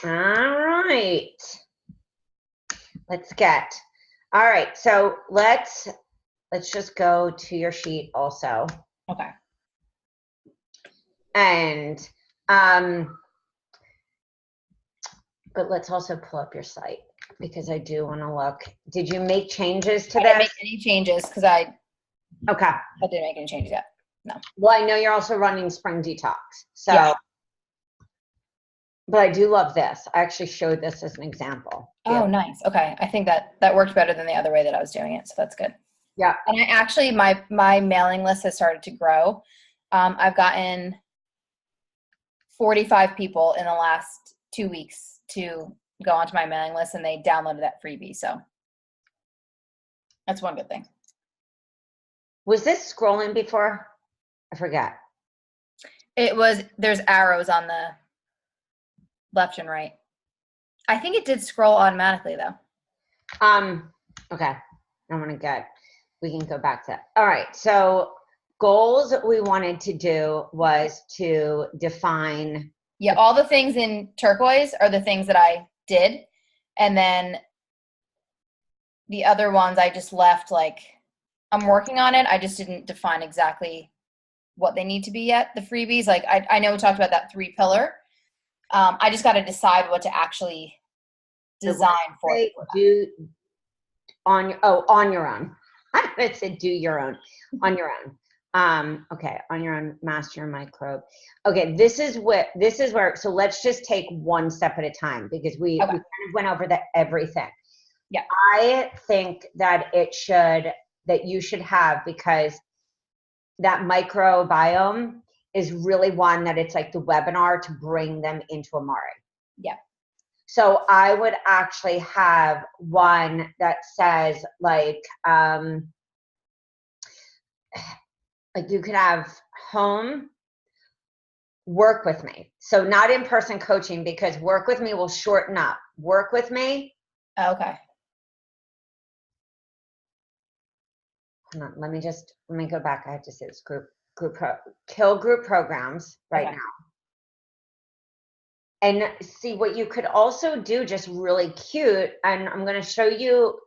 All right. All right. So let's just go to your sheet also. Okay. And, but let's also pull up your site because I do want to look. Did you make changes to I this? didn't make any changes because I Okay. didn't make any changes yet. No. Well, I know you're also running Spring Detox. So, yeah. But I do love this. I actually showed this as an example. Oh, nice. Okay. I think that worked better than the other way that I was doing it. So that's good. Yeah. And I actually, my mailing list has started to grow. I've gotten 45 people in the last 2 weeks to go onto my mailing list, and they downloaded that freebie. So that's one good thing. Was this scrolling before? I forget. It was, there's arrows on the left and right. I think it did scroll automatically though. Okay. We can go back to that. All right. So goals we wanted to do was to define. Yeah. All the things in turquoise are the things that I did. And then the other ones I just left, like, I'm working on it. I just didn't define exactly what they need to be yet. The freebies, like I know we talked about that 3-pillar. I just got to decide what to actually design for it. Do on your own. I said do your own on your own. Okay, on your own, master your microbe. Okay, this is where. So let's just take one step at a time because we kind of went over everything. Yeah, I think that you should have, because that microbiome is really one that it's like the webinar to bring them into Amare. Yeah. So I would actually have one that says like you could have home, work with me. So not in-person coaching, because work with me will shorten up. Work with me. Okay. Hold on, let me go back. I have to say this kill group programs right now. And see what you could also do, just really cute. And I'm going to show you,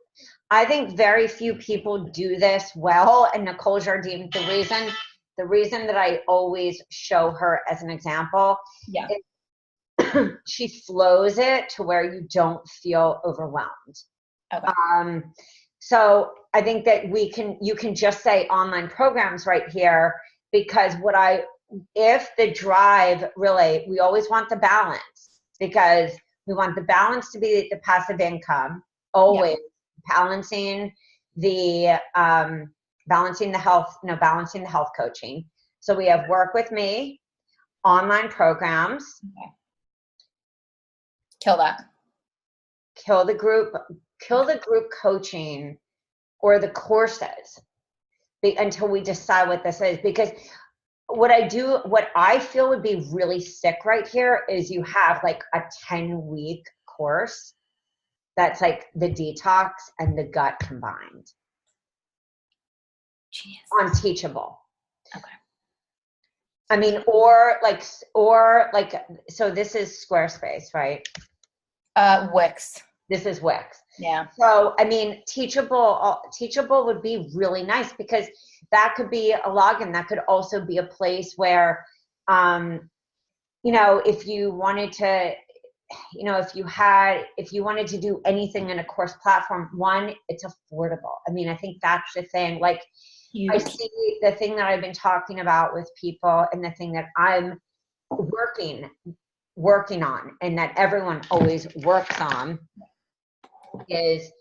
I think very few people do this well. And Nicole Jardim, the reason that I always show her as an example, is she flows it to where you don't feel overwhelmed. Okay. So I think that you can just say online programs right here, because if the drive, really, we always want the balance, because we want the balance to be the passive income, always balancing the health coaching. So we have work with me, online programs. Okay. Kill that. Kill the group coaching or the courses until we decide what this is. Because what I feel would be really sick right here is you have like a 10-week course that's like the detox and the gut combined. Genius. On Teachable. Okay. I mean, or like, so this is Squarespace, right? Wix. This is Wix. Yeah. So, I mean, Teachable would be really nice, because that could be a login. That could also be a place where, if you wanted to, if you wanted to do anything in a course platform, one, it's affordable. I mean, I think that's the thing. Like, huge. I see the thing that I've been talking about with people, and the thing that I'm working on, and that everyone always works on, is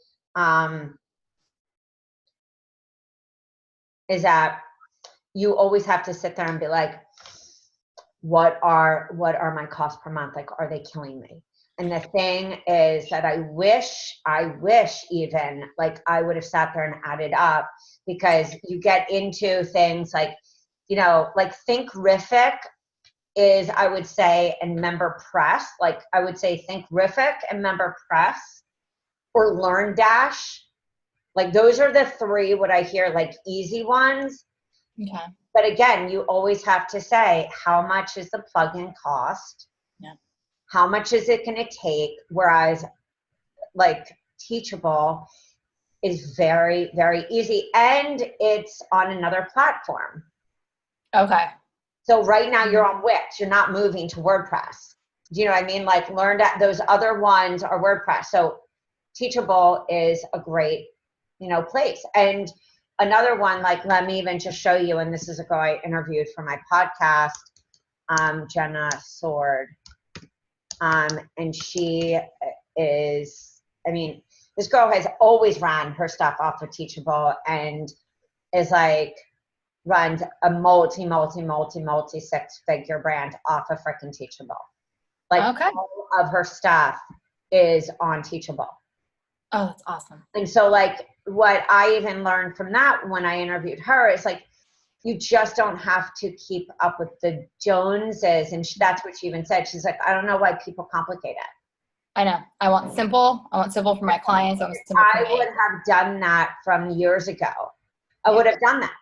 that you always have to sit there and be like, what are my costs per month? Like, are they killing me? And the thing is that I wish even like I would have sat there and added up, because you get into things like, like Thinkific is, I would say, and Member Press. Like, I would say Thinkific and Member Press, or LearnDash. Like, those are the three, what I hear, like, easy ones. Okay. But again, you always have to say, how much is the plugin cost? Yeah. how much is it going to take? Whereas like Teachable is very, very easy, and it's on another platform. Okay. So right now you're on Wix, you're not moving to WordPress. Do you know what I mean? Like those other ones are WordPress. So Teachable is a great, place. And another one, like, let me even just show you, and this is a girl I interviewed for my podcast, Jenna Sword. And she is, this girl has always ran her stuff off of Teachable and is like, runs a multi six-figure brand off of freaking Teachable. Like, okay. all of her stuff is on Teachable. Oh, that's awesome. And so, like, what I even learned from that when I interviewed her is, like, you just don't have to keep up with the Joneses. And that's what she even said. She's like, I don't know why people complicate it. I know. I want simple for my clients. I want simple for me. I would have done that from years ago. I would have done that.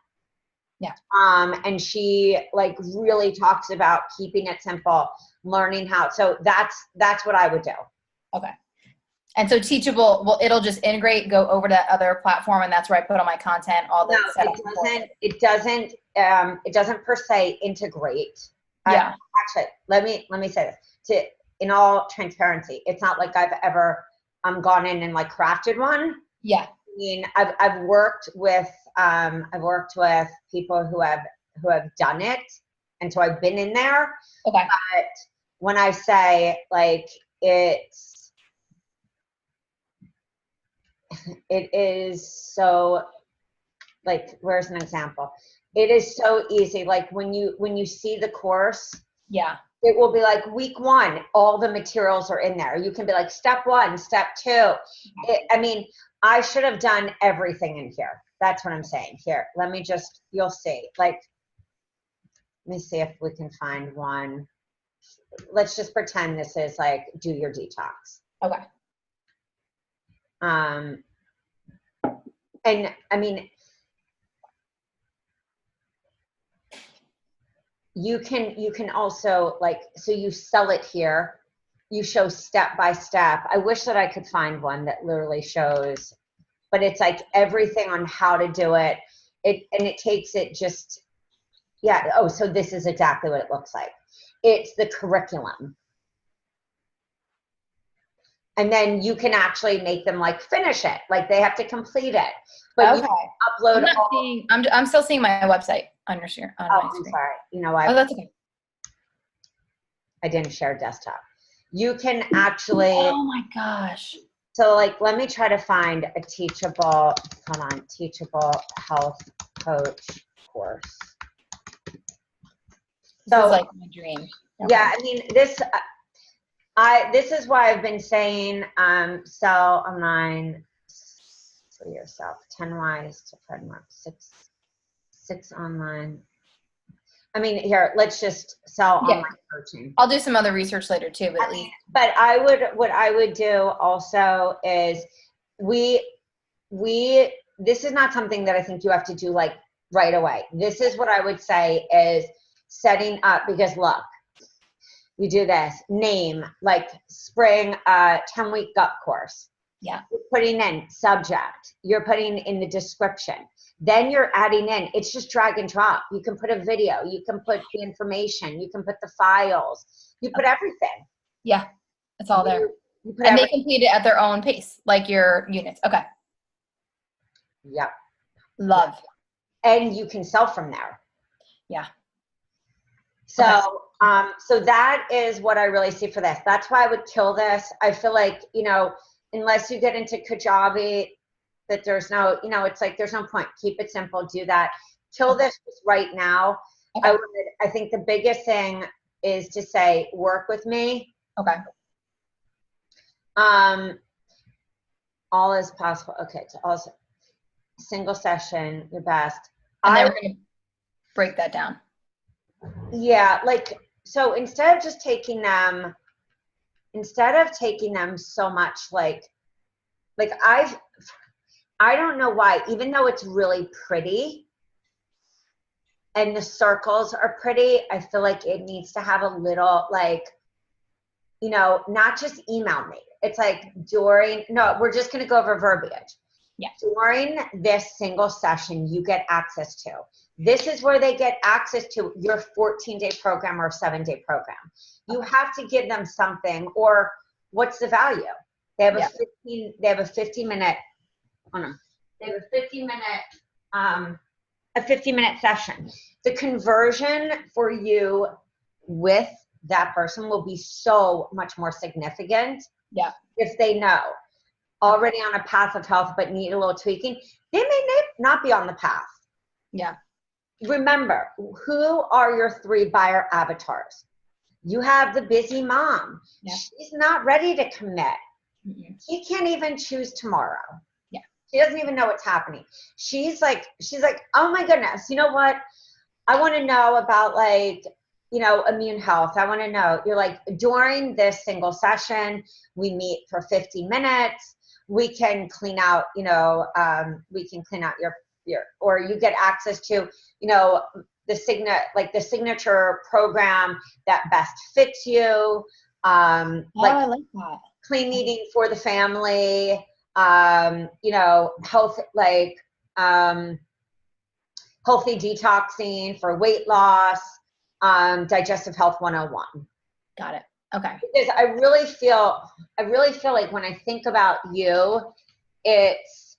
Yeah. And she like really talks about keeping it simple, learning how. So that's what I would do. Okay. And so Teachable, well, it'll just integrate, go over to that other platform, and that's where I put all my content, all the setup. It doesn't per se integrate. Yeah. Actually, let me say this in all transparency. It's not like I've ever gone in and like crafted one. Yeah. I mean, I've worked with people who have done it, and so I've been in there. Okay. But when I say like it is so, like, where's an example? It is so easy. Like when you see the course, yeah, it will be like week 1, all the materials are in there. You can be like step 1, step 2. I should have done everything in here. That's what I'm saying. Here, you'll see. Like, let me see if we can find one. Let's just pretend this is like do your detox. Okay. And I mean, you can also, like, so you sell it here. You show step by step. I wish that I could find one that literally shows, but it's like everything on how to do it. It takes it just, yeah. Oh, so this is exactly what it looks like. It's the curriculum. And then you can actually make them like finish it. Like they have to complete it. But okay. You can upload I'm still seeing my website on your screen. I'm sorry. That's okay. I didn't share desktop. You can actually. Oh my gosh. So like, let me try to find a Teachable health coach course. This is like my dream. Okay. Yeah, I mean, this is why I've been saying sell online for yourself. 10 ways to trademark 6 online. I mean, here, let's just sell online coaching. I'll do some other research later too, but what I would do also is this is not something that I think you have to do like right away. This is what I would say is setting up, because look, you do this, name, like spring 10-week gut course. Yeah. You're putting in subject, you're putting in the description. Then you're adding in, it's just drag and drop. You can put a video, you can put the information, you can put the files, you put everything. Yeah, it's all there. And they complete it at their own pace, like your units. Okay. Yep. Love. And you can sell from there. Yeah. So, so that is what I really see for this. That's why I would kill this. I feel like, unless you get into Kajabi, that there's no, it's like, there's no point. Keep it simple. Do that. Kill this right now. Okay. I think the biggest thing is to say, work with me. Okay. All is possible. Okay. So also single session, your best. And then we're going to break that down. Yeah. Like, so instead of taking them so much, like I don't know why, even though it's really pretty and the circles are pretty, I feel like it needs to have a little, like, not just email me. It's like we're just going to go over verbiage. Yeah. During this single session, you get access to. This is where they get access to your 14-day program or 7-day program. You have to give them something, or what's the value? They have a 15-minute a 15-minute session. The conversion for you with that person will be so much more significant. Yeah. If they know already on a path of health but need a little tweaking, they may not be on the path. Yeah. Remember, who are your 3 buyer avatars? You have the busy mom. Yeah. She's not ready to commit. Mm-hmm. She can't even choose tomorrow. Yeah. She doesn't even know what's happening. She's like, oh my goodness, you know what? I want to know about immune health. I want to know. You're like, during this single session, we meet for 50 minutes. We can clean out, your, or you get access to, the signature program that best fits you. I like that. Clean eating for the family, health, healthy detoxing for weight loss, digestive health 101. Got it. Okay. Because I really feel like when I think about you, it's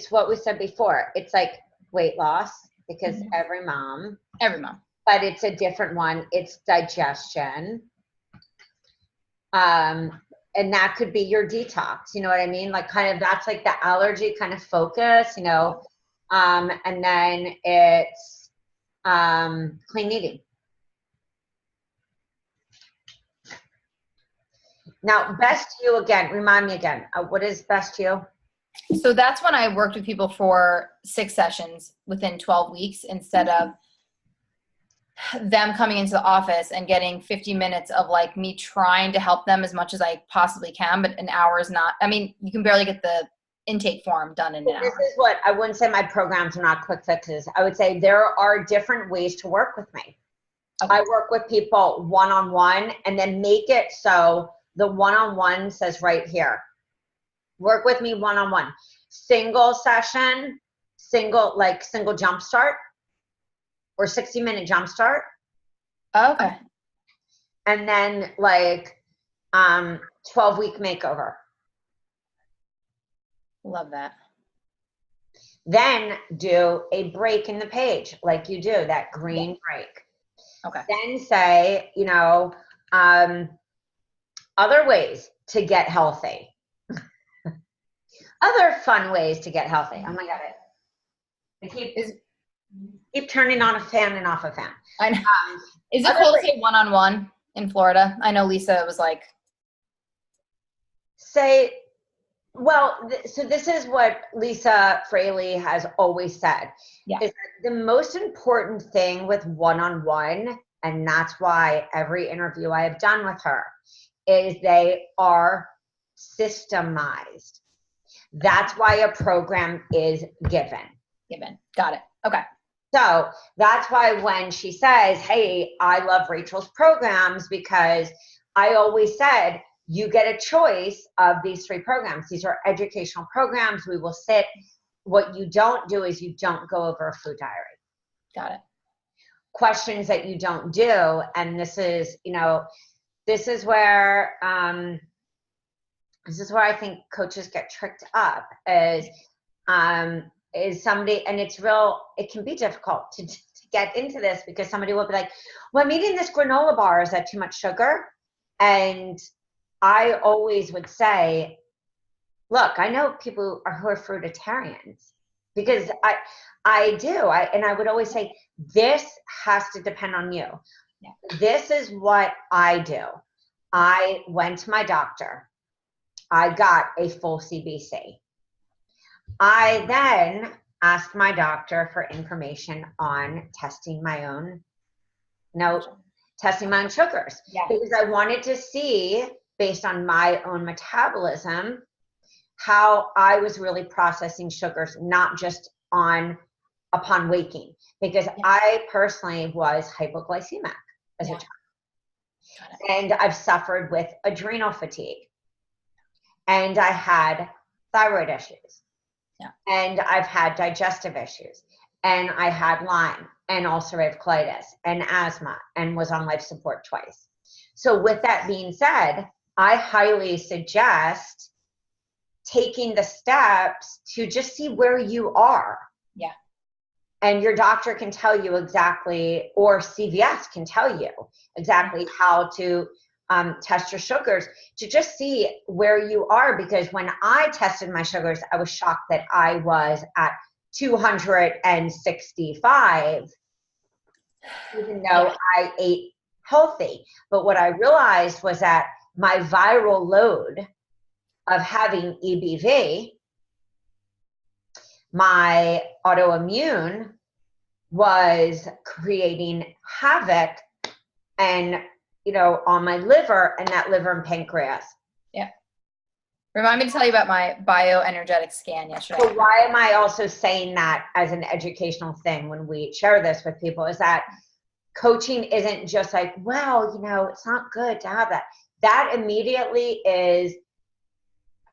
what we said before. It's like weight loss, because every mom, but it's a different one. It's digestion. And that could be your detox. You know what I mean? Like kind of, that's like the allergy kind of focus, and then it's clean eating. Now, best you again, remind me again, what is best you? So that's when I worked with people for 6 sessions within 12 weeks, instead of them coming into the office and getting 50 minutes of like me trying to help them as much as I possibly can, but an hour is not, I mean, you can barely get the intake form done in an hour. This is what I wouldn't say my programs are not quick fixes. I would say there are different ways to work with me. Okay. I work with people one-on-one, and then make it so the one-on-one says right here, work with me one-on-one. Single session, single jump start, or 60-minute jump start. Okay. And then 12-week makeover. Love that. Then do a break in the page, like you do, that green break. Okay. Then say, other ways to get healthy. Other fun ways to get healthy. Oh my God. I keep turning on a fan and off a fan. I know. Is it cool to say one-on-one in Florida? I know Lisa was like. So this is what Lisa Fraley has always said. Yeah. Is that the most important thing with one-on-one, and that's why every interview I have done with her, is they are systemized. That's why a program is given. Got it. Okay. So that's why when she says, hey, I love Rachel's programs, because I always said, you get a choice of these 3 programs. These are educational programs. We will sit. What you don't do is you don't go over a food diary. Got it. Questions that you don't do. And this is where I think coaches get tricked up, is somebody, and it can be difficult to get into this, because somebody will be like, well, I'm eating this granola bar. Is that too much sugar? And I always would say, look, I know people who are fruitarians, because I do. And I would always say, this has to depend on you. Yeah. This is what I do. I went to my doctor. I got a full CBC. I then asked my doctor for information on testing my own sugars. Yeah. Because I wanted to see, based on my own metabolism, how I was really processing sugars, not just on upon waking, because I personally was hypoglycemic as a child. And I've suffered with adrenal fatigue. And I had thyroid issues. And I've had digestive issues. And I had Lyme and ulcerative colitis and asthma and was on life support twice. So with that being said, I highly suggest taking the steps to just see where you are. Yeah. And your doctor can tell you exactly, or CVS can tell you exactly how to test your sugars, to just see where you are. Because when I tested my sugars, I was shocked that I was at 265, even though I ate healthy. But what I realized was that my viral load of having EBV, my autoimmune, was creating havoc and, on my liver, and that liver and pancreas. Yeah. Remind me to tell you about my bioenergetic scan yesterday. So why am I also saying that as an educational thing when we share this with people, is that coaching isn't just like, well, it's not good to have that. That immediately is,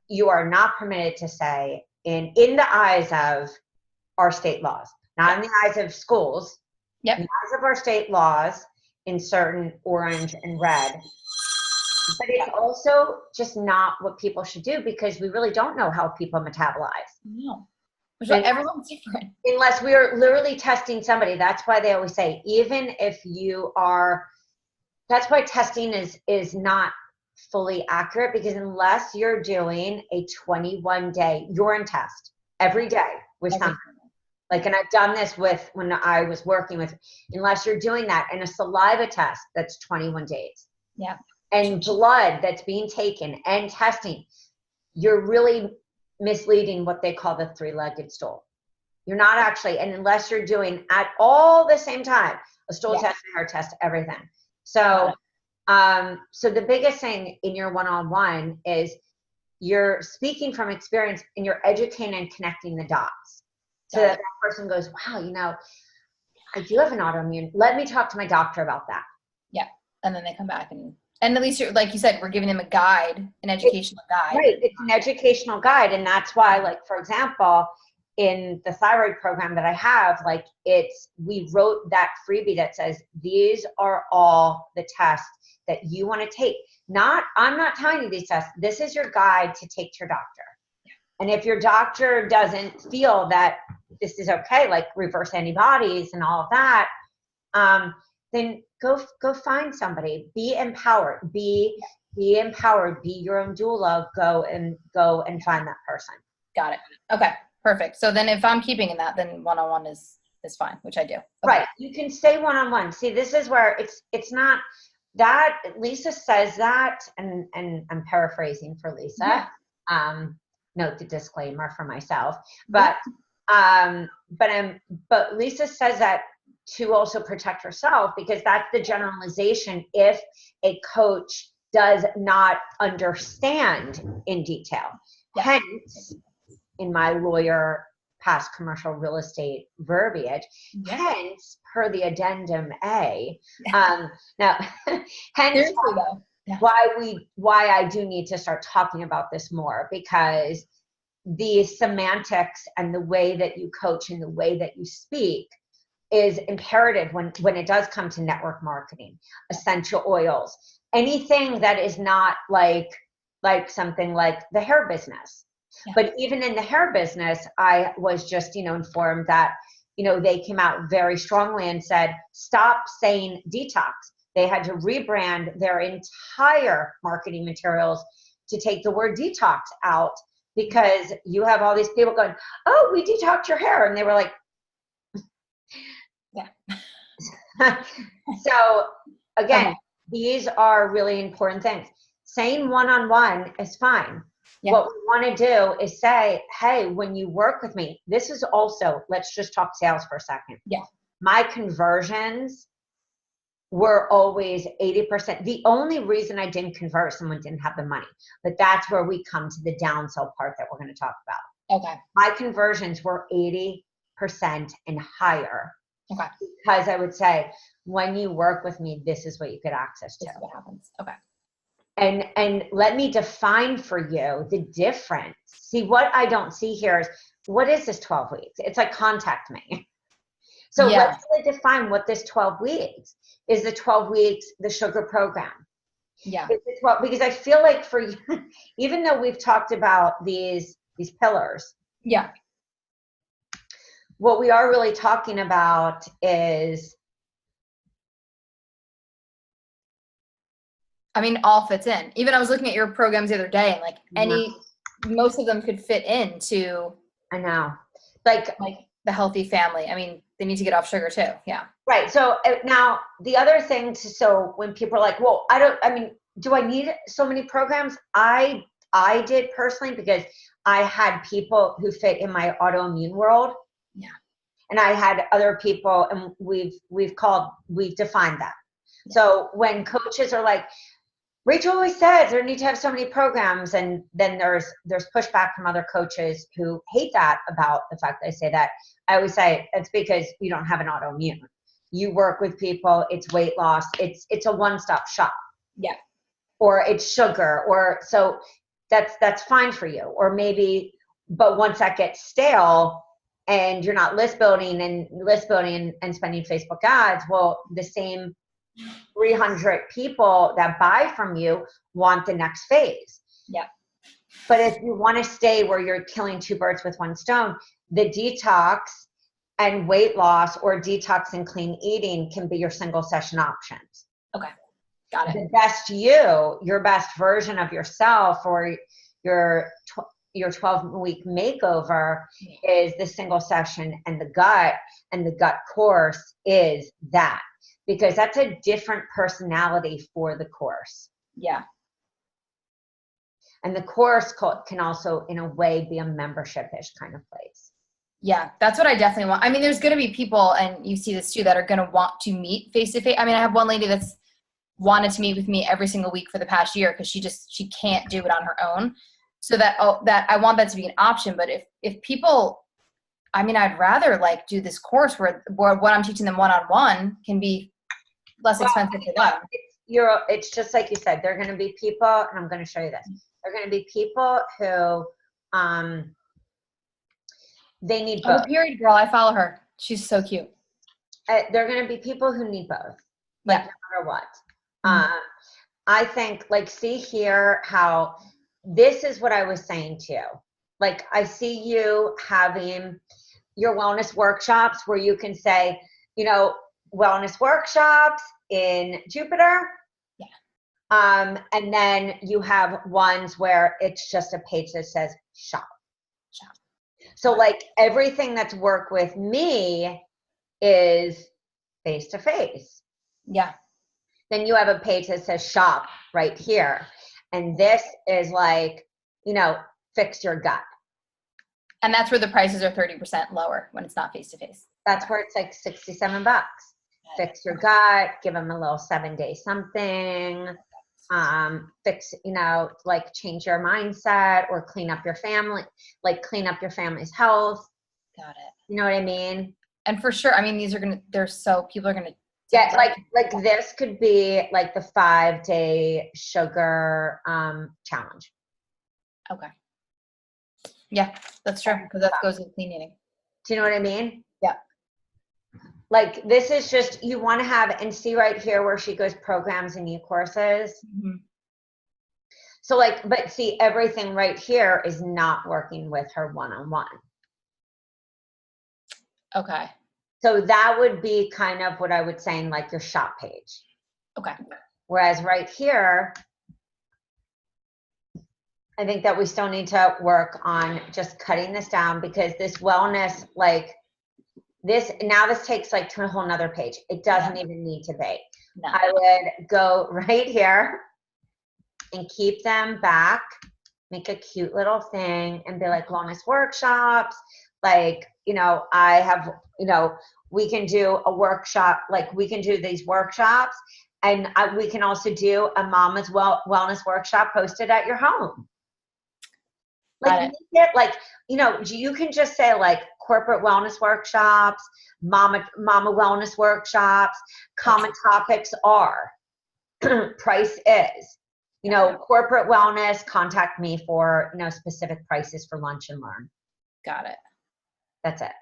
you are not permitted to say in the eyes of our state laws, not in the eyes of schools, in the eyes of our state laws in certain orange and red. But it's also just not what people should do, because we really don't know how people metabolize. No. Everyone's different. Unless we are literally testing somebody. That's why they always say, even if you are, that's why testing is not fully accurate, because unless you're doing a 21-day urine test every day with something, and I've done this when I was working with, unless you're doing that, and a saliva test that's 21 days. Yeah. And blood that's being taken and testing, you're really misleading what they call the three-legged stool. You're not actually, and unless you're doing at all the same time, a stool test, a hair test, everything. So, so the biggest thing in your one-on-one is you're speaking from experience, and you're educating and connecting the dots. So that person goes, wow, I do have an autoimmune. Let me talk to my doctor about that. Yeah. And then they come back and at least, like you said, we're giving them a guide, an educational guide. Right. It's an educational guide. And that's why, for example, in the thyroid program that I have, we wrote that freebie that says, these are all the tests that you want to take. I'm not telling you these tests. This is your guide to take to your doctor. And if your doctor doesn't feel that this is okay, like reverse antibodies and all of that, then go find somebody. Be empowered. Be empowered. Be your own doula. Go and find that person. Got it. Okay, perfect. So then if I'm keeping in that, then one-on-one is fine, which I do. Okay. Right. You can say one-on-one. See, this is where it's not that Lisa says that, and I'm paraphrasing for Lisa. Yeah. Note the disclaimer for myself, but Lisa says that to also protect herself, because that's the generalization if a coach does not understand in detail. Yeah. Hence, in my lawyer past commercial real estate verbiage, hence per the addendum A. Now, hence why I do need to start talking about this more, because the semantics and the way that you coach and the way that you speak is imperative when it does come to network marketing, essential oils, anything that is not like something like the hair business. Yeah. But even in the hair business, I was just, informed that, they came out very strongly and said, stop saying detox. They had to rebrand their entire marketing materials to take the word detox out, because you have all these people going, oh, we detox your hair. And they were like, yeah. So again, these are really important things. Saying one-on-one is fine. Yeah. What we want to do is say, hey, when you work with me, this is also, let's just talk sales for a second. Yeah. My conversions were always 80%. The only reason I didn't convert, someone didn't have the money. But that's where we come to the downsell part that we're going to talk about. Okay. My conversions were 80%. and higher. Okay. Because I would say, when you work with me, this is what you get access to. This is what happens. Okay. And let me define for you the difference. See, what I don't see here is, what is this 12 weeks? It's like, contact me. So let's really define what this 12 weeks is. The 12 weeks, the sugar program. Yeah. Is it 12, because I feel like for you, even though we've talked about these pillars. Yeah. What we are really talking about is, I mean, all fits in. Even I was looking at your programs the other day, and like most of them could fit into. I know, like the healthy family. I mean, they need to get off sugar too. Yeah. Right. So now the other thing so when people are like, well, do I need so many programs? I did personally, because I had people who fit in my autoimmune world. Yeah. And I had other people, and we've defined that. Yeah. So when coaches are like, Rachel always says there need to have so many programs, and then there's pushback from other coaches who hate that, about the fact that I say that. I always say it's because you don't have an autoimmune. You work with people, it's weight loss, it's a one-stop shop. Yeah. Or it's sugar, or so that's fine for you. Or maybe, but once that gets stale and you're not list building and spending Facebook ads, well, the same 300 people that buy from you want the next phase. Yeah. But if you want to stay where you're killing two birds with one stone, the detox and weight loss, or detox and clean eating, can be your single session options. Okay. Got it. The best your best version of yourself, or your 12-week makeover, is the single session, and the gut course is that, because that's a different personality for the course. Yeah. And the course can also, in a way, be a membership-ish kind of place. Yeah, that's what I definitely want. I mean, there's going to be people, and you see this too, that are going to want to meet face-to-face. I mean, I have one lady that's wanted to meet with me every single week for the past year, because she can't do it on her own. So that I want that to be an option. But if people, I mean, I'd rather like do this course where what I'm teaching them one-on-one can be less expensive for them. It's just like you said, there are going to be people, and I'm going to show you this. There are going to be people who, they need both. Oh, period girl, I follow her. She's so cute. There are going to be people who need both, like, no matter what. Mm-hmm. I think, like, see here how this is what I was saying to you. Like, I see you having your wellness workshops where you can say, wellness workshops in Jupiter. Yeah. And then you have ones where it's just a page that says shop. So like, everything that's work with me is face-to-face. Yeah. Then you have a page that says shop right here. And this is like, fix your gut. And that's where the prices are 30% lower when it's not face-to-face. That's where it's like $67. Fix your gut, give them a little 7-day something, fix, like change your mindset, or clean up your family, like clean up your family's health. Got it. You know what I mean? And for sure, I mean, people are going to. Yeah, like this could be like the 5-day sugar challenge. Okay. Yeah, that's true, because that goes with clean eating. Do you know what I mean? Yeah. Like, this is just, you want to have, and see right here where she goes programs and e-courses. Mm-hmm. So like, but see, everything right here is not working with her one-on-one. Okay. So that would be kind of what I would say in like your shop page. Okay. Whereas right here, I think that we still need to work on just cutting this down, because this wellness, like this takes like to a whole nother page. It doesn't even need to be. No. I would go right here and keep them back, make a cute little thing, and be like wellness workshops. Like, I have, we can do a workshop, like we can do these workshops, and we can also do a mama's wellness workshop posted at your home. Like, you can just say like corporate wellness workshops, mama wellness workshops. Common topics are price is, corporate wellness, contact me for, specific prices for lunch and learn. Got it. That's it.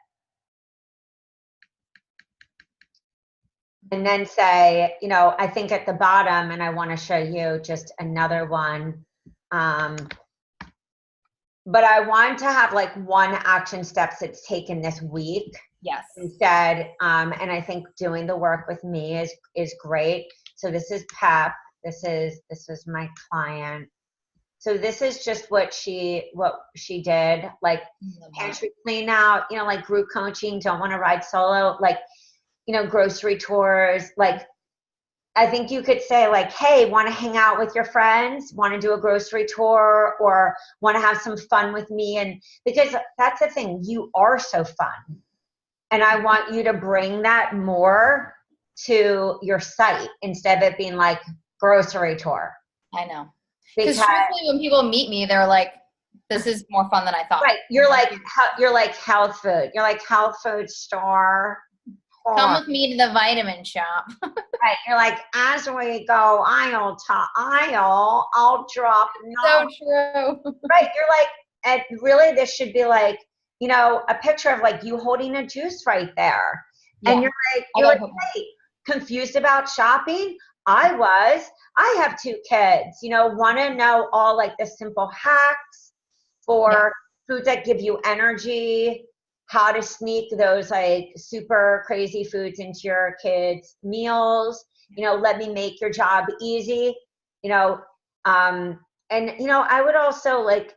And then say, I think at the bottom, and I want to show you just another one. But I want to have like one action steps that's taken this week. Yes. Instead, and I think doing the work with me is great. So this is Pep. This is my client. So this is just what she did, like pantry clean out, like group coaching, don't want to ride solo, like, grocery tours. Like, I think you could say like, hey, want to hang out with your friends, want to do a grocery tour, or want to have some fun with me. And because that's the thing, you are so fun. And I want you to bring that more to your site instead of it being like grocery tour. I know. Because truthfully, when people meet me, they're like, this is more fun than I thought. Right. You're like health food. You're like health food store. Come with me to the vitamin shop. Right. You're like, as we go aisle to aisle, I'll drop. So true. Right. You're like, and really this should be like, a picture of like you holding a juice right there. Yeah. And you're like, hey, confused about shopping? I have 2 kids, want to know all like the simple hacks for foods that give you energy, how to sneak those like super crazy foods into your kids' meals, let me make your job easy, and, I would also like,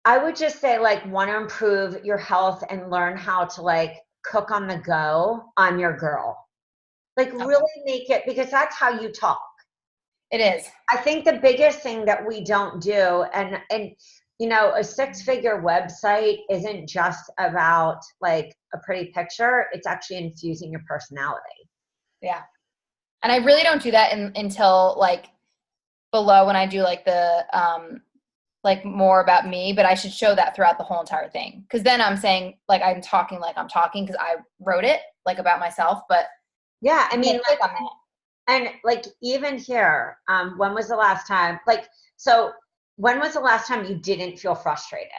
I would just say like, want to improve your health and learn how to like cook on the go. I'm your girl. Like really make it, because that's how you talk. It is. I think the biggest thing that we don't do, and a 6-figure website isn't just about like a pretty picture. It's actually infusing your personality. Yeah. And I really don't do that until like below when I do like the, like more about me, but I should show that throughout the whole entire thing. Cause then I'm saying like, I'm talking cause I wrote it like about myself, but yeah, I mean, like, and like even here, when was the last time, when was the last time you didn't feel frustrated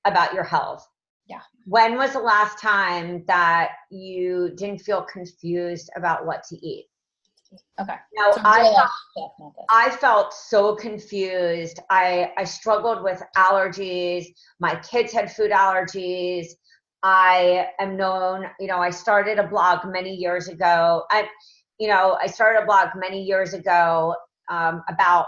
about your health? Yeah. When was the last time that you didn't feel confused about what to eat? Okay. No, I felt so confused. I struggled with allergies. My kids had food allergies. I am known, I started a blog many years ago. I started a blog many years ago about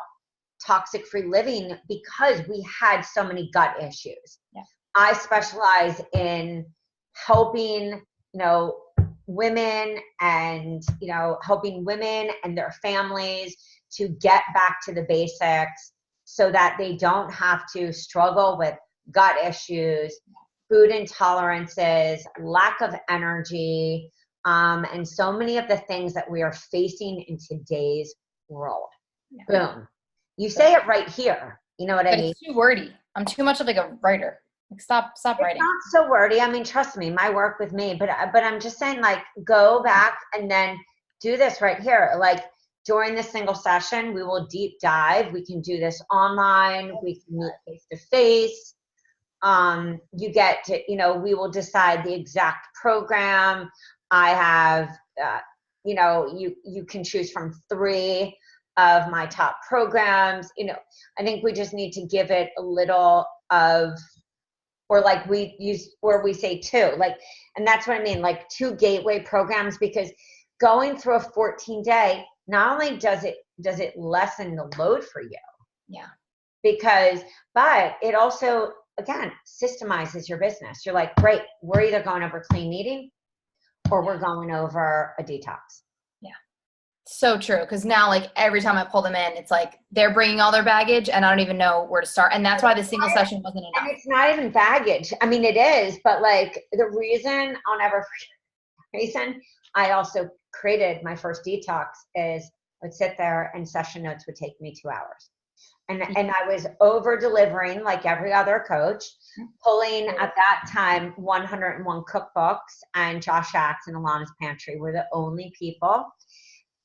toxic free living because we had so many gut issues. Yeah. I specialize in helping, women and, helping women and their families to get back to the basics so that they don't have to struggle with gut issues, food intolerances, lack of energy, and so many of the things that we are facing in today's world. Yeah. Boom. You say it right here. You know what I mean? It's too wordy. I'm too much of like a writer. Like stop writing. It's not so wordy. I mean, trust me, my work with me, but I'm just saying like go back and then do this right here. Like during the single session, we will deep dive. We can do this online. We can meet face to face. You get to, we will decide the exact program. I have, you can choose from 3 of my top programs. I think we just need to give it a little of, or like we use, or we say 2, like, and that's what I mean, like 2 gateway programs, because going through a 14-day, not only does it lessen the load for you. Yeah. But it also, again, systemizes your business. You're like, great, we're either going over clean eating or we're going over a detox. Yeah. So true. Because now, like, every time I pull them in, it's like they're bringing all their baggage and I don't even know where to start. And that's why the single session wasn't enough. And it's not even baggage. I mean, it is, but like the reason I'll never reason I also created my first detox is I would sit there and session notes would take me 2 hours. And I was over delivering like every other coach, pulling at that time 101 cookbooks, and Josh Axe and Alana's Pantry were the only people.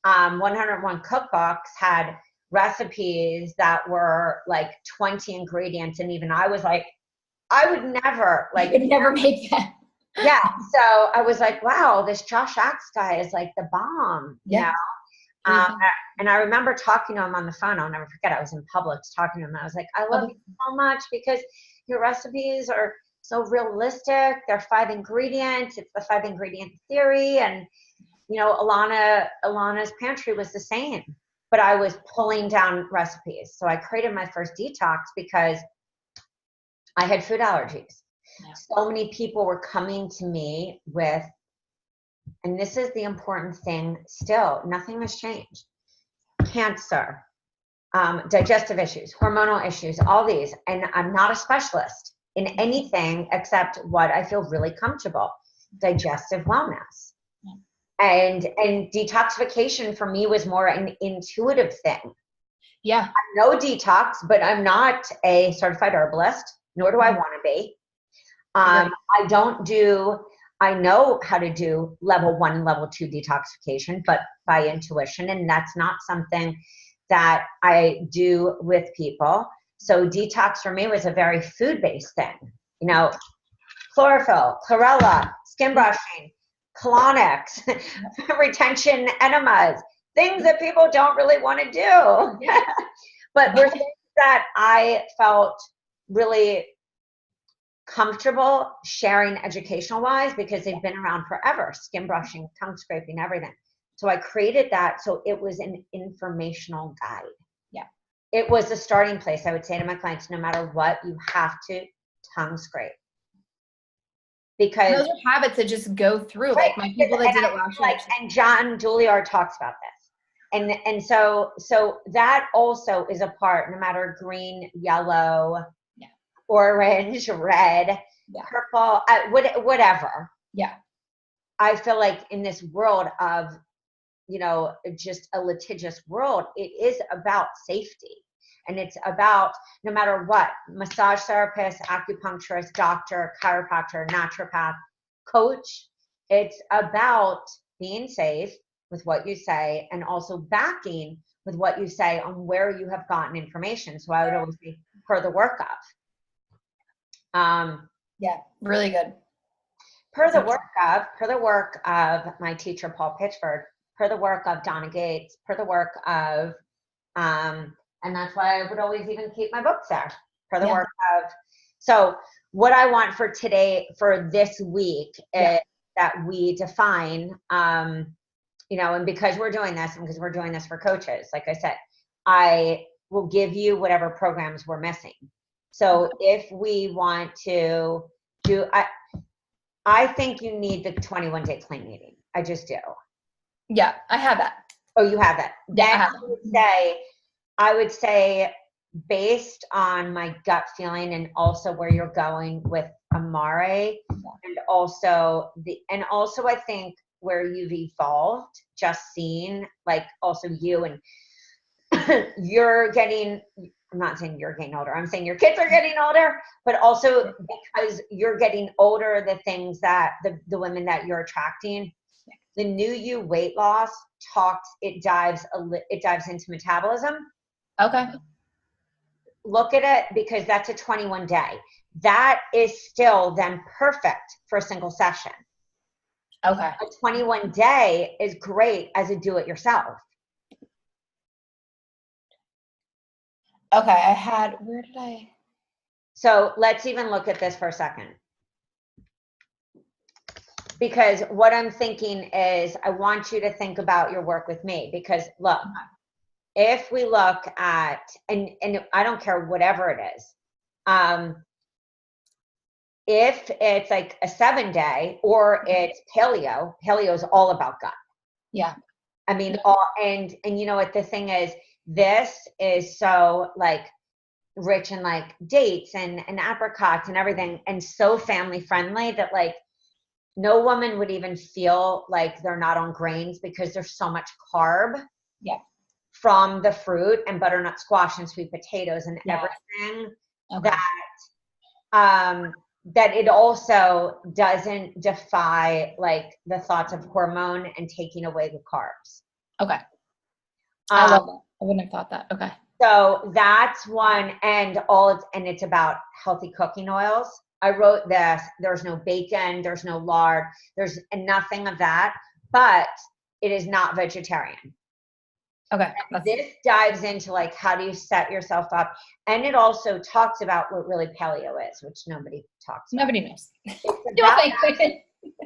101 cookbooks had recipes that were like 20 ingredients. And even I was like, I would never like. You could never make that. Yeah. So I was like, wow, this Josh Axe guy is like the bomb, you know? And I remember talking to him on the phone. I'll never forget. I was in Publix talking to him. I was like, I love you so much because your recipes are so realistic. They're 5 ingredients. It's the 5 ingredient theory. And, you know, Alana's Pantry was the same, but I was pulling down recipes. So I created my first detox because I had food allergies. Yeah. So many people were coming to me with, and this is the important thing still, nothing has changed. Cancer, digestive issues, hormonal issues, all these. And I'm not a specialist in anything except what I feel really comfortable, digestive wellness. And detoxification for me was more an intuitive thing. Yeah. I know detox, but I'm not a certified herbalist, nor do I want to be. I know how to do level 1 and level 2 detoxification, but by intuition, and that's not something that I do with people. So detox for me was a very food-based thing. You know, chlorophyll, chlorella, skin brushing, colonics, retention enemas, things that people don't really want to do. But were things that I felt really comfortable sharing educational wise because they've been around forever, skin brushing, tongue scraping, everything. So I created that so it was an informational guide. Yeah. It was the starting place. I would say to my clients, no matter what, you have to tongue scrape. Because those are habits that just go through. Right. Like my people that did it last year. And John Juilliard talks about this. And so that also is a part, no matter green, yellow, orange, red, purple, whatever. Yeah. I feel like in this world of, you know, just a litigious world, it is about safety. And it's about, no matter what, massage therapist, acupuncturist, doctor, chiropractor, naturopath, coach, it's about being safe with what you say and also backing with what you say on where you have gotten information. So I would always say per the work of. Yeah, really good. Per the work of my teacher, Paul Pitchford, per the work of Donna Gates, per the work of, and that's why I would always even keep my books there, per the work of. So what I want for today, for this week, is that we define, you know, and because we're doing this, and because we're doing this for coaches, like I said, I will give you whatever programs we're missing. So if we want to do, I think you need the 21-day clean eating. I just do. Yeah, I have that. Oh, you have that. Yeah, Then I would say based on my gut feeling and also where you're going with Amare, and also I think where you've evolved, just seeing like also you and you're getting, I'm not saying you're getting older, I'm saying your kids are getting older, but also because you're getting older, the things that the women that you're attracting, the new you weight loss it dives into metabolism. Okay. Look at it, because that's a 21-day. That is still then perfect for a single session. Okay. A 21-day is great as a do-it-yourself. Okay, So let's even look at this for a second. Because what I'm thinking is I want you to think about your work with me, because look, if we look at, and I don't care whatever it is, if it's like a 7-day or it's paleo is all about gut. Yeah. I mean, and you know what the thing is, this is so like rich in like dates and apricots and everything, and so family friendly that like no woman would even feel like they're not on grains because there's so much carb. Yeah. from the fruit and butternut squash and sweet potatoes and Yeah. everything, Okay. that it also doesn't defy like the thoughts of hormone and taking away the carbs. Okay. I love that. I wouldn't have thought that. Okay. So that's one, and it's about healthy cooking oils. I wrote this. There's no bacon. There's no lard. There's nothing of that, but it is not vegetarian. Okay. This dives into like, how do you set yourself up? And it also talks about what really paleo is, which nobody talks about. Nobody knows.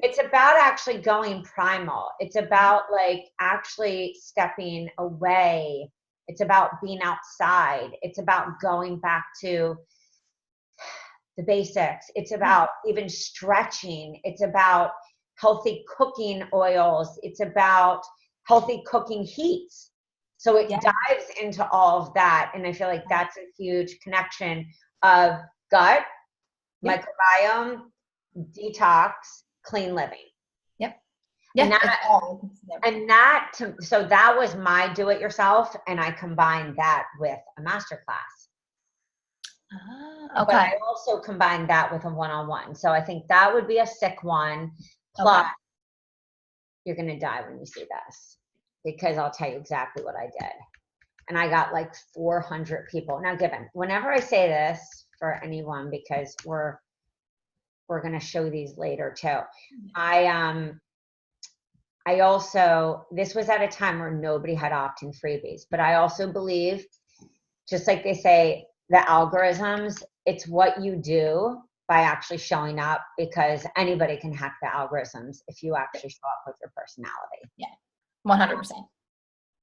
It's about actually going primal. It's about like actually stepping away. It's about being outside. It's about going back to the basics. It's about even stretching. It's about healthy cooking oils. It's about healthy cooking heats. So it dives into all of that. And I feel like that's a huge connection of gut, microbiome, detox, clean living. Yep. Yeah. So that was my do it yourself. And I combined that with a masterclass. Okay. But I also combined that with a one-on-one. So I think that would be a sick one. Plus, you're going to die when you see this, because I'll tell you exactly what I did. And I got like 400 people. Now, whenever I say this for anyone, because we're going to show these later too. I also, this was at a time where nobody had opt-in freebies, but I also believe, just like they say, the algorithms, it's what you do by actually showing up, because anybody can hack the algorithms if you actually show up with your personality. Yeah, 100%.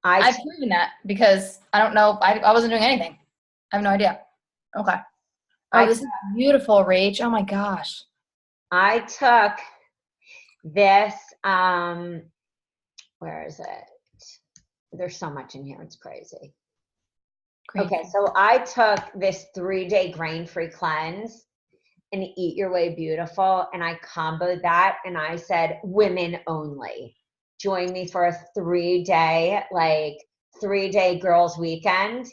I've proven that, because I don't know, I wasn't doing anything. I have no idea. Okay. Oh, this is beautiful, Rach. Oh my gosh. I took this, where is it? There's so much in here, it's crazy. Okay, so I took this 3-day grain-free cleanse and Eat Your Way Beautiful, and I comboed that, and I said, women only. Join me for a 3-day girls weekend.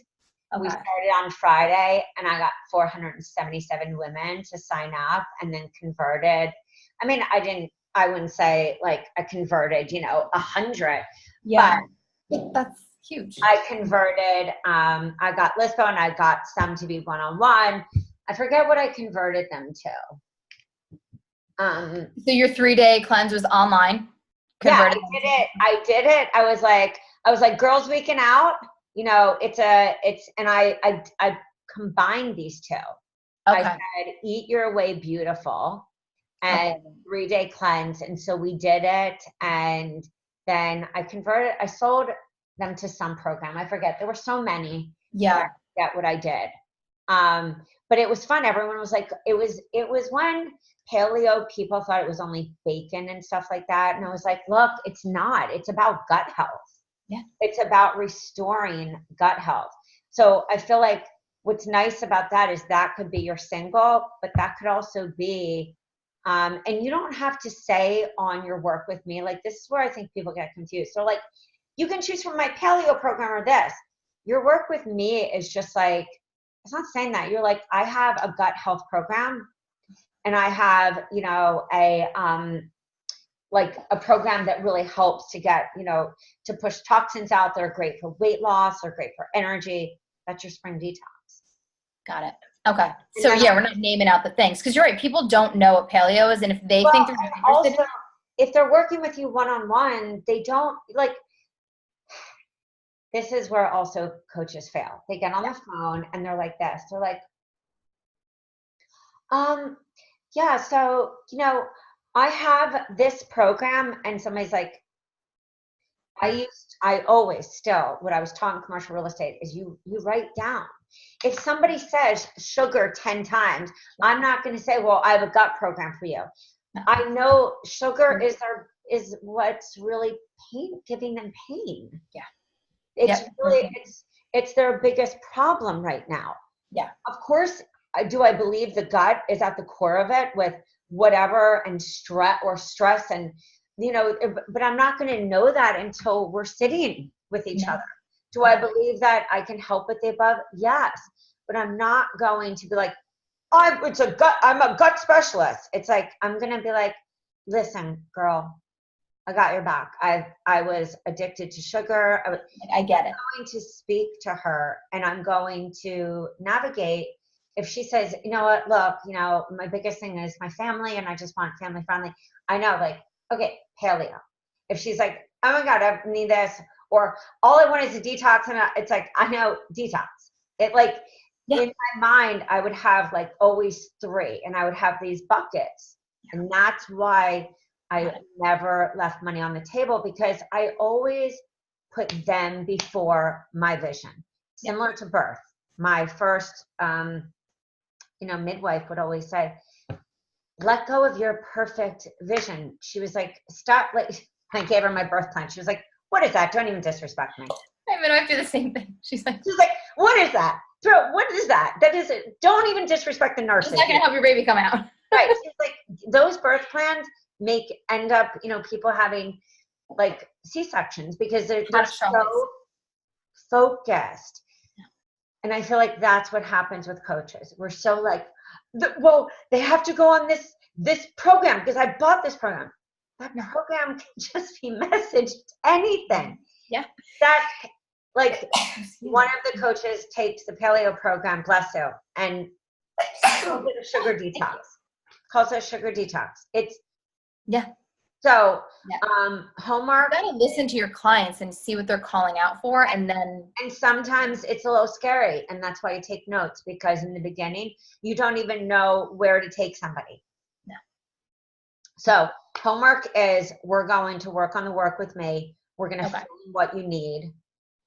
Okay. We started on Friday, and I got 477 women to sign up, and then converted. I mean, I wouldn't say like I converted, 100. Yeah, but that's huge. I converted, I got Lispo, and I got some to be one-on-one. I forget what I converted them to. So your 3-day cleanse was online? Yeah, I did it. I was like girls weekend out, and I combined these two. Okay. I said, Eat Your Way Beautiful and 3-day cleanse. And so we did it. And then I sold them to some program. I forget. There were so many. Yeah. I forget what I did. But it was fun. Everyone was like, it was when paleo people thought it was only bacon and stuff like that. And I was like, look, it's not. It's about gut health. Yeah. It's about restoring gut health. So I feel like what's nice about that is that could be your single, but that could also be, and you don't have to say on your work with me, like this is where I think people get confused. So like, you can choose from my paleo program or this. Your work with me is just like, it's not saying that. You're like, I have a gut health program, and I have, a program that really helps to get, to push toxins out that are great for weight loss or great for energy. That's your spring detox. Got it. Okay. So we're not naming out the things, because you're right. People don't know what paleo is. And if they think they're interested, also, if they're working with you one-on-one, they don't like, this is where also coaches fail. They get on the phone and they're like this. They're like, yeah, so, I have this program, and somebody's like, I always still, what I was taught in commercial real estate is you write down. If somebody says sugar 10 times, I'm not going to say, well, I have a gut program for you. I know sugar is what's really giving them pain. Yeah. It's really, it's their biggest problem right now. Yeah. Of course, do I believe the gut is at the core of it with whatever and stress and, but I'm not going to know that until we're sitting with each other. Do I believe that I can help with the above? Yes. But I'm not going to be like, I'm a gut specialist. It's like, I'm going to be like, listen, girl, I got your back. I was addicted to sugar. I get it. I'm going to speak to her and I'm going to navigate. If she says, you know what, look, you know, my biggest thing is my family and I just want family friendly. I know, like, okay, paleo. If she's like, oh my God, I need this, or all I want is a detox, and it's like, I know detox. It like, in my mind, I would have like always 3, and I would have these buckets. And that's why I never left money on the table, because I always put them before my vision. Similar to birth. My first, midwife would always say, let go of your perfect vision. She was like, stop. Like, I gave her my birth plan. She was like, what is that? Don't even disrespect me. My midwife do the same thing. She's like, what is that? What is that? That is it. Don't even disrespect the nurses. It's not going to help your baby come out. Right. She's like, those birth plans end up, people having like C-sections because they're so focused. And I feel like that's what happens with coaches. We're so like, they have to go on this program because I bought this program. That program can just be messaged anything. Yeah. That, like, one of the coaches takes the paleo program, bless you, and calls it a sugar detox. Calls it a sugar detox. It's So homework. You gotta listen to your clients and see what they're calling out for, and sometimes it's a little scary, and that's why you take notes, because in the beginning you don't even know where to take somebody. No. So homework is, we're going to work on the work with me. We're going to find what you need.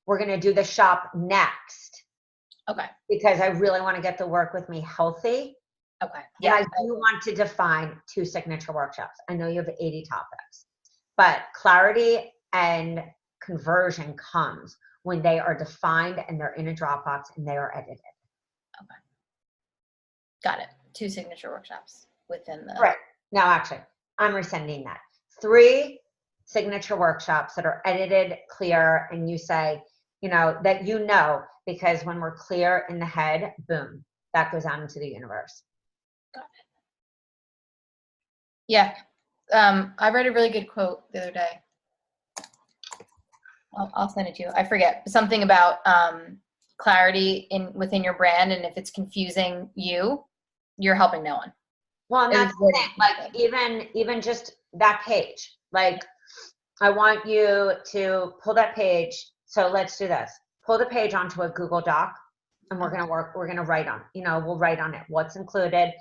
We're going to do the shop next. Okay. Because I really want to get the work with me healthy. Okay. Yeah. And I do want to define 2 signature workshops. I know you have 80 topics, but clarity and conversion comes when they are defined and they're in a Dropbox and they are edited. Okay. Got it. 2 signature workshops within the. Right. Now, actually, I'm rescinding that. 3 signature workshops that are edited, clear, and you say, that because when we're clear in the head, boom, that goes out into the universe. Got it. Yeah. I read a really good quote the other day. I'll send it to you. I forget. Something about clarity within your brand, and if it's confusing you're helping no one. Well, and that's the thing. Like, even just that page. Like, I want you to pull that page. So let's do this. Pull the page onto a Google Doc, and we're going to write on, we'll write on it what's included,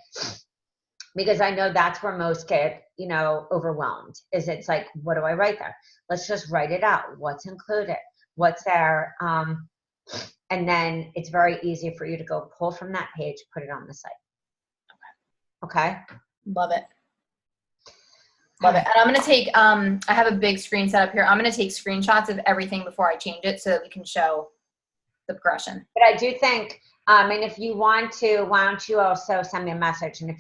because I know that's where most get, overwhelmed, is it's like, what do I write there? Let's just write it out. What's included, what's there. And then it's very easy for you to go pull from that page, put it on the site. Okay. Love it. Love it. And I'm going to take, I have a big screen set up here. I'm going to take screenshots of everything before I change it so that we can show the progression. But I do think, and if you want to, why don't you also send me a message? And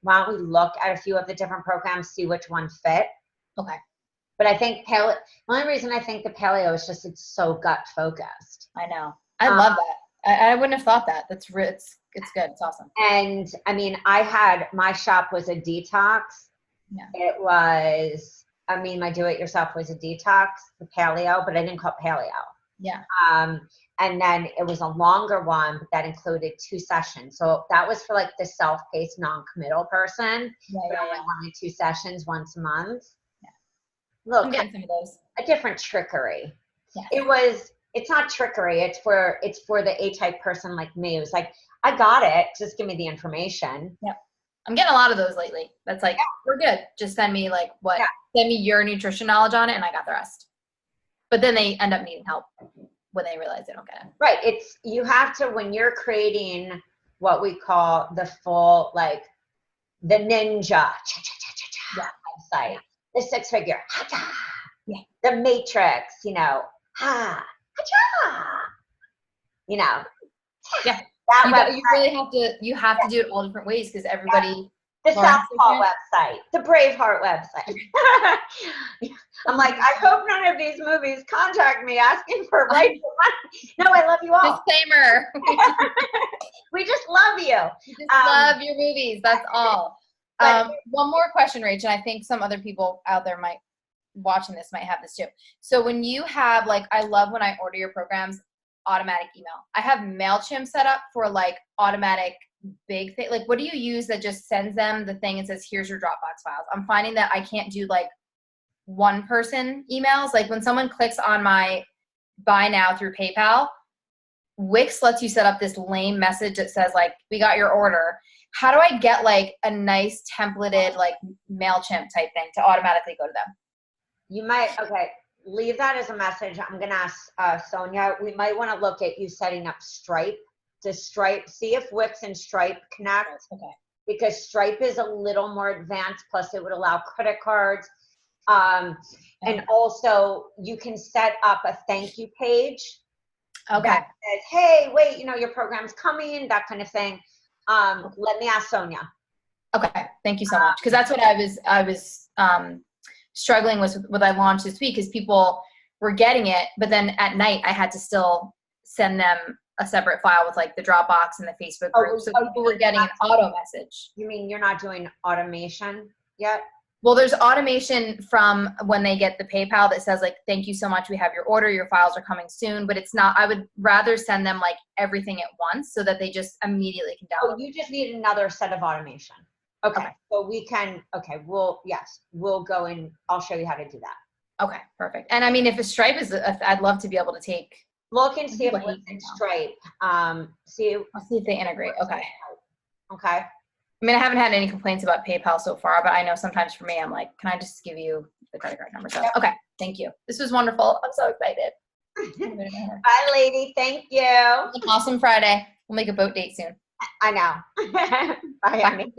why don't we look at a few of the different programs, see which one fit? Okay. But I think the only reason I think the paleo is just, it's so gut focused. I know. I love that. I wouldn't have thought that. It's good. It's awesome. And I mean, my shop was a detox. Yeah. It was, my do-it-yourself was a detox, the paleo, but I didn't call it paleo. Yeah. And then it was a longer one, but that included 2 sessions. So that was for like the self-paced, non-committal person. Yeah. Only wanted 2 sessions once a month. Yeah. Look, I'm getting some of those. A different trickery. Yeah. It's not trickery. It's for the A-type person like me. It was like, I got it. Just give me the information. Yep. I'm getting a lot of those lately. That's like, we're good. Just send me send me your nutrition knowledge on it and I got the rest. But then they end up needing help when they realize they don't get it. Right. You have to, when you're creating what we call the full, like the ninja website, the 6-figure, the matrix, Yeah. that you really have to do it all different ways, because everybody The Lauren's Southpaw website, the Braveheart website. I'm like, I hope none of these movies contact me asking for rights to money. No, I love you all. Disclaimer. We just love you. We just love your movies. That's all. One more question, Rach, and I think some other people out there watching this might have this too. So when you have, like, I love when I order your programs, automatic email. I have MailChimp set up for like automatic big thing. Like, what do you use that just sends them the thing and says, here's your Dropbox files? I'm finding that I can't do like one person emails. Like when someone clicks on my buy now through PayPal, Wix lets you set up this lame message that says like, we got your order. How do I get like a nice templated like MailChimp type thing to automatically go to them? You might, okay, leave that as a message. I'm going to ask Sonia. We might want to look at you setting up Stripe. See if Wix and Stripe connect. Okay. Because Stripe is a little more advanced, plus it would allow credit cards. And also you can set up a thank you page. Okay. That says, hey, wait, your program's coming, that kind of thing. Let me ask Sonia. Okay. Thank you so much. Because that's what I was struggling with I launched this week, because people were getting it, but then at night I had to still send them a separate file with like the Dropbox and the Facebook group. So people were getting an auto message. You mean you're not doing automation yet? Well, there's automation from when they get the PayPal that says like, thank you so much, we have your order, your files are coming soon, but it's not, I would rather send them like everything at once so that they just immediately can download. Oh, you just need another set of automation. Okay. So we can, we'll go and I'll show you how to do that. Okay, perfect. And I mean, if a Stripe is, I'd love to be able to take. Look and see if it's Stripe. I'll see if they integrate. Okay. Okay. I mean, I haven't had any complaints about PayPal so far, but I know sometimes for me, I'm like, can I just give you the credit card number? So, okay. Thank you. This was wonderful. I'm so excited. Bye, lady. Thank you. Have an awesome Friday. We'll make a boat date soon. I know. Bye, honey.